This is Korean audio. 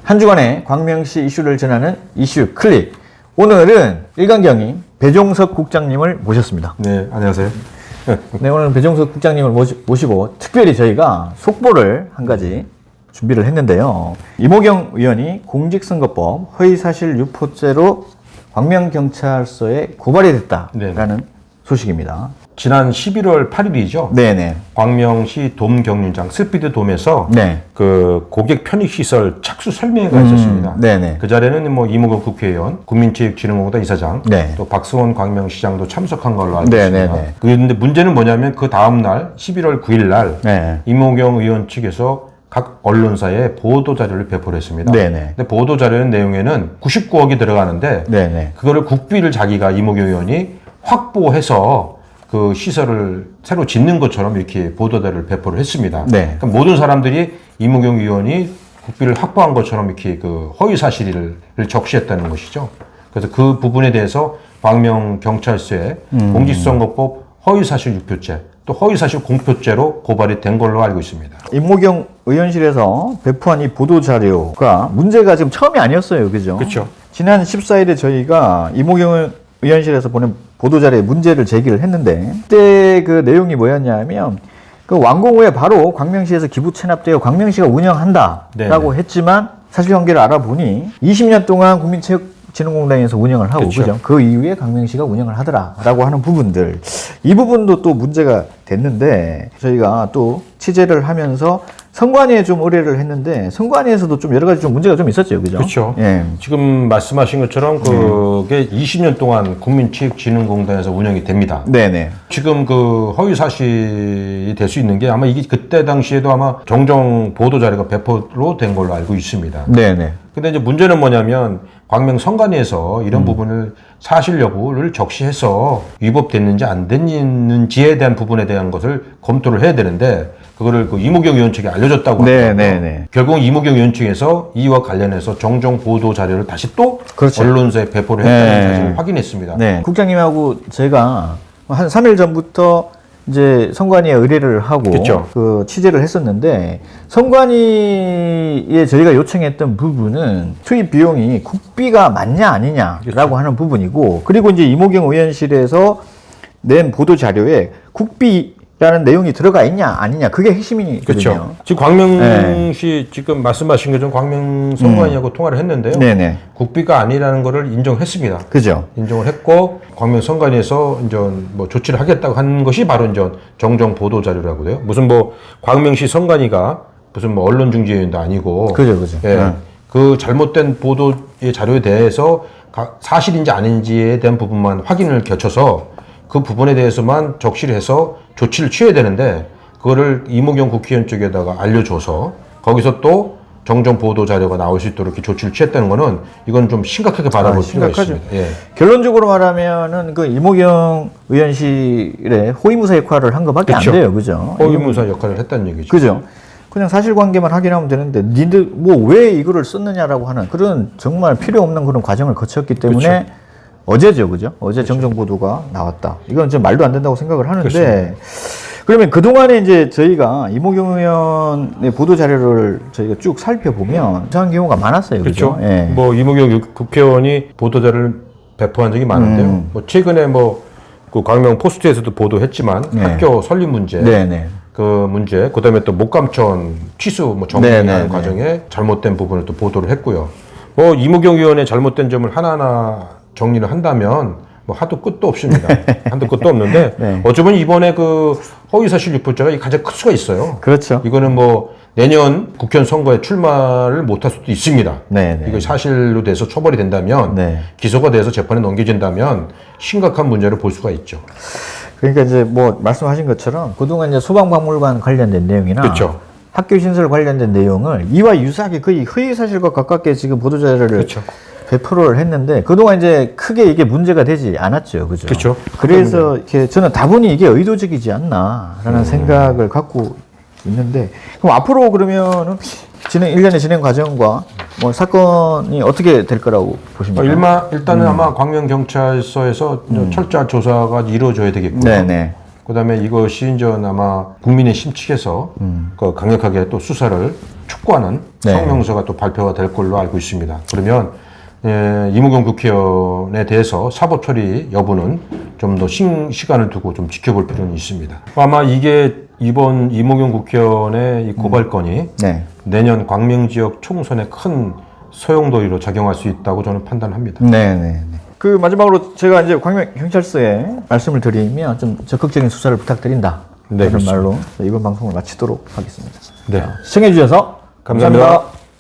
한 주간의 광명시 이슈를 전하는 이슈 클릭. 오늘은 일간경위 배종석 국장님을 모셨습니다. 네, 안녕하세요. 네, 오늘 배종석 국장님을 모시고 특별히 저희가 속보를 한 가지 준비를 했는데요. 이모경 의원이 공직선거법 허위사실 유포죄로 광명경찰서에 고발이 됐다라는 소식입니다. 지난 11월 8일이죠. 네네. 광명시 돔경륜장 스피드돔에서 네. 그 고객 편익시설 착수 설명회가 있었습니다. 네네. 그 자리에는 뭐 이모경 국회의원, 국민체육진흥공단 이사장, 네. 또 박승원 광명시장도 참석한 걸로 알고 네네네. 있습니다. 그런데 문제는 뭐냐면 그 다음 날 11월 9일 날 네. 이모경 의원 측에서 각 언론사에 보도 자료를 배포를 했습니다. 네네. 근데 보도 자료는 내용에는 99억이 들어가는데 네네. 그거를 국비를 자기가 이모경 의원이 확보해서 그 시설을 새로 짓는 것처럼 이렇게 보도자료를 배포를 했습니다. 네. 그러니까 모든 사람들이 이모경 의원이 국비를 확보한 것처럼 이렇게 그 허위 사실을 적시했다는 것이죠. 그래서 그 부분에 대해서 광명경찰서에 공직선거법 허위사실 유포죄 또 허위사실 공표죄로 고발이 된 걸로 알고 있습니다. 임모경 의원실에서 배포한 이 보도자료가 문제가 지금 처음이 아니었어요. 그죠? 그렇죠. 지난 14일에 저희가 임모경 의원실에서 보낸 보도자료에 문제를 제기를 했는데 그때 그 내용이 뭐였냐면 그 완공 후에 바로 광명시에서 기부 체납되어 광명시가 운영한다라고 네네. 했지만 사실관계를 알아보니 20년 동안 국민체육진흥공단에서 운영을 하고 그쵸. 그죠? 그 이후에 광명시가 운영을 하더라라고 하는 부분들 이 부분도 또 문제가 됐는데 저희가 또 취재를 하면서 선관위에 좀 의뢰를 했는데 선관위에서도 좀 여러 가지 좀 문제가 좀 있었죠, 그죠? 그렇죠. 예. 지금 말씀하신 것처럼 그게 20년 동안 국민체육진흥공단에서 운영이 됩니다. 네네. 지금 그 허위 사실이 될 수 있는 게 아마 이게 그때 당시에도 아마 정정 보도 자료가 배포로 된 걸로 알고 있습니다. 네네. 근데 이제 문제는 뭐냐면 광명 선관위에서 이런 부분을 사실 여부를 적시해서 위법됐는지 안 됐는지에 대한 부분에 대한 것을 검토를 해야 되는데 그거를 그 이모경 의원 측에 알려줬다고 하더라고요. 네네네. 결국 이모경 의원 측에서 이와 관련해서 정정 보도 자료를 다시 또 그렇죠. 언론사에 배포를 했다는 네. 사실을 확인했습니다. 네. 국장님하고 제가 한 3일 전부터 이제 선관위에 의뢰를 하고 그쵸. 그 취재를 했었는데 선관위에 저희가 요청했던 부분은 투입 비용이 국비가 맞냐 아니냐라고 하는 부분이고 그리고 이제 이모경 의원실에서 낸 보도 자료에 국비라는 내용이 들어가 있냐 아니냐 그게 핵심이거든요. 그렇죠. 지금 광명시 지금 말씀하신 것처럼 광명 선관위하고 통화를 했는데요. 네네. 국비가 아니라는 것을 인정했습니다. 그죠. 인정을 했고 광명 선관위에서 이제 뭐 조치를 하겠다고 한 것이 바로 이제 정정 보도 자료라고 돼요. 무슨 뭐 광명시 선관위가 무슨 뭐 언론중재위원도 아니고 그죠. 예. 그 잘못된 보도의 자료에 대해서 사실인지 아닌지에 대한 부분만 확인을 거쳐서 그 부분에 대해서만 적시를 해서 조치를 취해야 되는데 그거를 이모경 국회의원 쪽에다가 알려줘서 거기서 또 정정 보도 자료가 나올 수 있도록 이렇게 조치를 취했다는 거는 이건 좀 심각하게 바라볼 필요가 심각하죠. 있습니다. 예. 결론적으로 말하면은 그 이모경 의원실에 호위무사 역할을 한 것밖에 그쵸. 안 돼요, 그죠? 허위무사 역할을 했다는 얘기죠. 그죠? 그냥 사실관계만 확인하면 되는데 니들 뭐 왜 이거를 썼느냐라고 하는 그런 정말 필요 없는 그런 과정을 거쳤기 때문에 그쵸. 어제죠, 그죠? 어제 정정 보도가 나왔다. 이건 좀 말도 안 된다고 생각을 하는데 그렇습니다. 그러면 그 동안에 이제 저희가 이모경 의원의 보도 자료를 저희가 쭉 살펴보면 이상한 경우가 많았어요, 그죠? 그렇죠. 예. 뭐 이모경 국회의원이 보도자를 배포한 적이 많은데요. 뭐 최근에 뭐 그 광명 포스트에서도 보도했지만 네. 학교 설립 문제, 네네. 그 문제, 그다음에 또 목감천 취수 뭐 정리하는 네네네. 과정에 잘못된 부분을 또 보도를 했고요. 뭐 이모경 의원의 잘못된 점을 하나하나 정리를 한다면 뭐 하도 끝도 없습니다. 한도 끝도 없는데 네. 어쩌면 이번에 그 허위사실 유포죄가 가장 클 수가 있어요. 그렇죠. 이거는 뭐 내년 국회의원 선거에 출마를 못할 수도 있습니다. 네네. 이거 사실로 돼서 처벌이 된다면 네. 기소가 돼서 재판에 넘겨진다면 심각한 문제를 볼 수가 있죠. 그러니까 이제 뭐 말씀하신 것처럼 그동안 이제 소방박물관 관련된 내용이나 그렇죠. 학교 신설 관련된 내용을 이와 유사하게 거의 허위 사실과 가깝게 지금 보도자료를 그렇죠. 배포를 했는데 그동안 이제 크게 이게 문제가 되지 않았죠, 그죠? 그렇죠. 그래서 이렇게 저는 다분히 이게 의도적이지 않나라는 생각을 갖고 있는데 그럼 앞으로 그러면은 일련의 진행 과정과 뭐 사건이 어떻게 될 거라고 보십니까? 일단은 아마 광명경찰서에서 철저한 조사가 이루어져야 되겠고요. 네네. 그다음에 이것이 이제 아마 국민의 심측에서 그 강력하게 또 수사를 촉구하는 네. 성명서가 또 발표가 될 걸로 알고 있습니다. 그러면 이무경 국회의원에 대해서 사법 처리 여부는 좀 더 시간을 두고 좀 지켜볼 필요는 있습니다. 아마 이게 이번 이무경 국회의원의 이 고발건이 네. 내년 광명 지역 총선에 큰 소용돌이로 작용할 수 있다고 저는 판단합니다. 네네. 그 마지막으로 제가 이제 광명 경찰서에 말씀을 드리면 좀 적극적인 수사를 부탁드린다. 네, 그런 그렇습니다. 말로 이번 방송을 마치도록 하겠습니다. 네. 시청해 주셔서 감사합니다.